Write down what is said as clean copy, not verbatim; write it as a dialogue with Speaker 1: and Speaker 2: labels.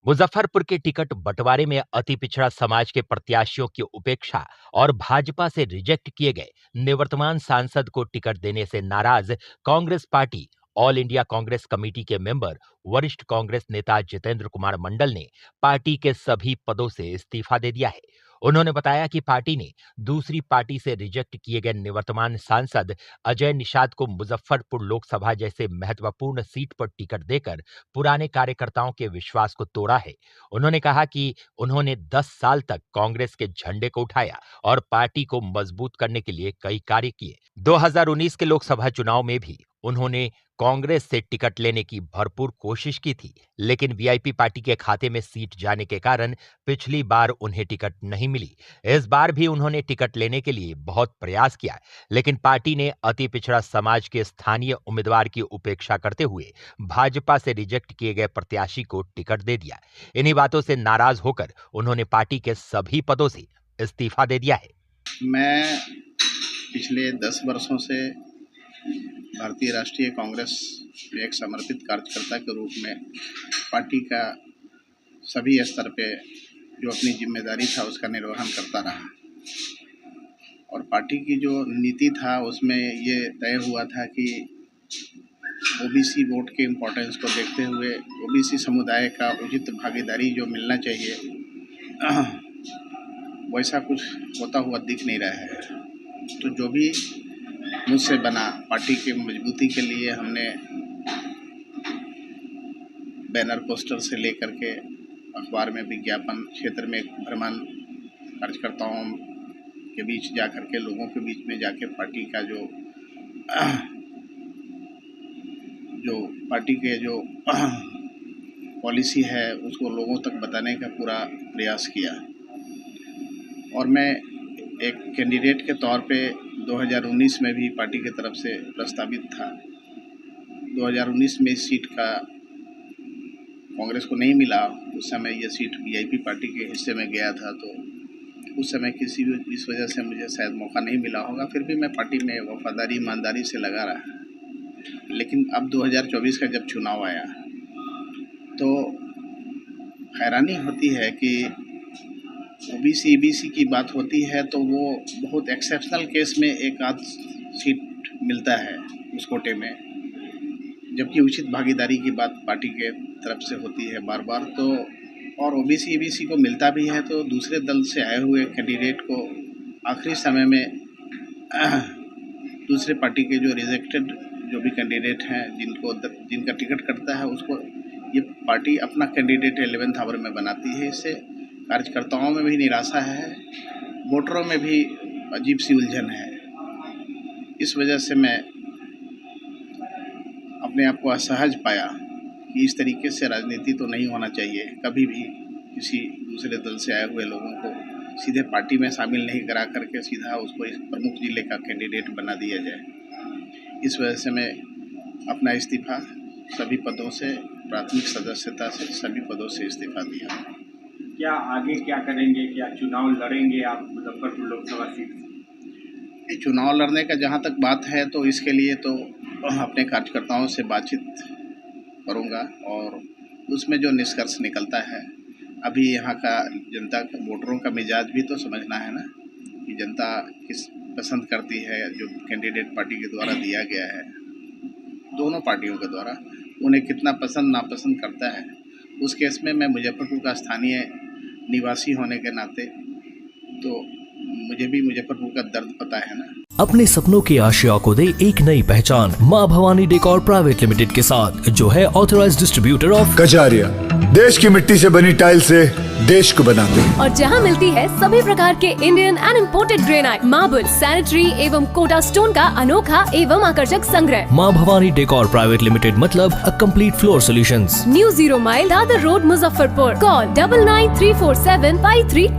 Speaker 1: मुजफ्फरपुर के टिकट बंटवारे में अति पिछड़ा समाज के प्रत्याशियों की उपेक्षा और भाजपा से रिजेक्ट किए गए निवर्तमान सांसद को टिकट देने से नाराज Congress party all India Congress committee के मेंबर वरिष्ठ कांग्रेस नेता जितेंद्र कुमार मंडल ने पार्टी के सभी पदों से इस्तीफा दे दिया है। उन्होंने बताया कि पार्टी ने दूसरी पार्टी से रिजेक्ट किए गए निवर्तमान सांसद अजय निषाद को मुजफ्फरपुर लोकसभा जैसे महत्वपूर्ण सीट पर टिकट देकर पुराने कार्यकर्ताओं के विश्वास को तोड़ा है। उन्होंने कहा कि उन्होंने 10 साल तक कांग्रेस के झंडे को उठाया और पार्टी को मजबूत करने के लिए कई कार्य किए। 2019 के लोकसभा चुनाव में भी उन्होंने कांग्रेस से टिकट लेने की भरपूर कोशिश की थी, लेकिन वीआईपी पार्टी के खाते में सीट जाने के कारण पिछली बार उन्हें टिकट नहीं मिली। इस बार भी उन्होंने टिकट लेने के लिए बहुत प्रयास किया, लेकिन पार्टी ने अति पिछड़ा समाज के स्थानीय उम्मीदवार की उपेक्षा करते हुए भाजपा से रिजेक्ट किए गए प्रत्याशी को टिकट दे दिया। इन्हीं बातों से नाराज होकर उन्होंने पार्टी के सभी पदों से इस्तीफा दे दिया है।
Speaker 2: मैं पिछले 10 वर्षों से भारतीय राष्ट्रीय कांग्रेस में एक समर्पित कार्यकर्ता के रूप में पार्टी का सभी स्तर पे जो अपनी जिम्मेदारी था उसका निर्वहन करता रहा और पार्टी की जो नीति था उसमें ये तय हुआ था कि ओबीसी वोट के इम्पोर्टेंस को देखते हुए ओबीसी समुदाय का उचित भागीदारी जो मिलना चाहिए वैसा कुछ होता हुआ दिख नहीं रहा है। तो जो भी मुझसे बना पार्टी के मजबूती के लिए हमने बैनर पोस्टर से लेकर के अखबार में विज्ञापन क्षेत्र में भ्रमण कार्यकर्ताओं के बीच जाकर के लोगों के बीच में जाके पार्टी का जो पार्टी के जो पॉलिसी है उसको लोगों तक बताने का पूरा प्रयास किया और मैं एक कैंडिडेट के तौर पे 2019 में भी पार्टी की तरफ से प्रस्तावित था। 2019 में इस सीट का कांग्रेस को नहीं मिला। उस समय यह सीट वीआईपी पार्टी के हिस्से में गया था, तो उस समय इस वजह से मुझे शायद मौका नहीं मिला होगा। फिर भी मैं पार्टी में वफादारी ईमानदारी से लगा रहा। लेकिन अब 2024 का जब चुनाव आया तो हैरानी होती है कि ओबीसी ईबीसी की बात होती है तो वो बहुत एक्सेप्शनल केस में एक आध सीट मिलता है उस कोटे में, जबकि उचित भागीदारी की बात पार्टी के तरफ से होती है बार बार। तो और ओबीसी ईबीसी को मिलता भी है तो दूसरे दल से आए हुए कैंडिडेट को आखिरी समय में दूसरे पार्टी के जो रिजेक्टेड जो भी कैंडिडेट हैं जिनका टिकट कटता है उसको ये पार्टी अपना कैंडिडेट 11th आवर में बनाती है। इससे कार्यकर्ताओं में भी निराशा है, वोटरों में भी अजीब सी उलझन है। इस वजह से मैं अपने आप को असहज पाया कि इस तरीके से राजनीति तो नहीं होना चाहिए। कभी भी किसी दूसरे दल से आए हुए लोगों को सीधे पार्टी में शामिल नहीं करा करके सीधा उसको इस प्रमुख जिले का कैंडिडेट बना दिया जाए। इस वजह से मैं अपना इस्तीफा सभी पदों से, प्राथमिक सदस्यता से सभी पदों से इस्तीफा दिया।
Speaker 3: क्या आगे क्या करेंगे? क्या चुनाव लड़ेंगे आप मुजफ्फरपुर लोकसभा सीट से?
Speaker 2: चुनाव लड़ने का जहाँ तक बात है तो इसके लिए तो अपने कार्यकर्ताओं से बातचीत करूँगा और उसमें जो निष्कर्ष निकलता है, अभी यहाँ का जनता वोटरों का मिजाज भी तो समझना है ना कि जनता किस पसंद करती है। जो कैंडिडेट पार्टी के द्वारा दिया गया है, दोनों पार्टियों के द्वारा, उन्हें कितना पसंद नापसंद करता है। उस केस में मैं मुजफ्फरपुर का स्थानीय निवासी होने के नाते तो मुझे भी मुजफ्फरपुर का दर्द पता है ना।
Speaker 4: अपने सपनों की आशिया को दे एक नई पहचान माँ भवानी डेकोर प्राइवेट लिमिटेड के साथ, जो है ऑथराइज्ड डिस्ट्रीब्यूटर ऑफ
Speaker 5: कजारिया। देश की मिट्टी से बनी टाइल से देश को बनाते हैं
Speaker 6: और जहां मिलती है सभी प्रकार के Indian and imported granite, marble, sanitary एवं कोटा स्टोन का अनोखा एवं आकर्षक संग्रह।
Speaker 4: माँ भवानी डेकोर प्राइवेट लिमिटेड मतलब a complete floor solutions.
Speaker 6: New 0 mile Dadar road, Muzaffarpur. Call 9934753833।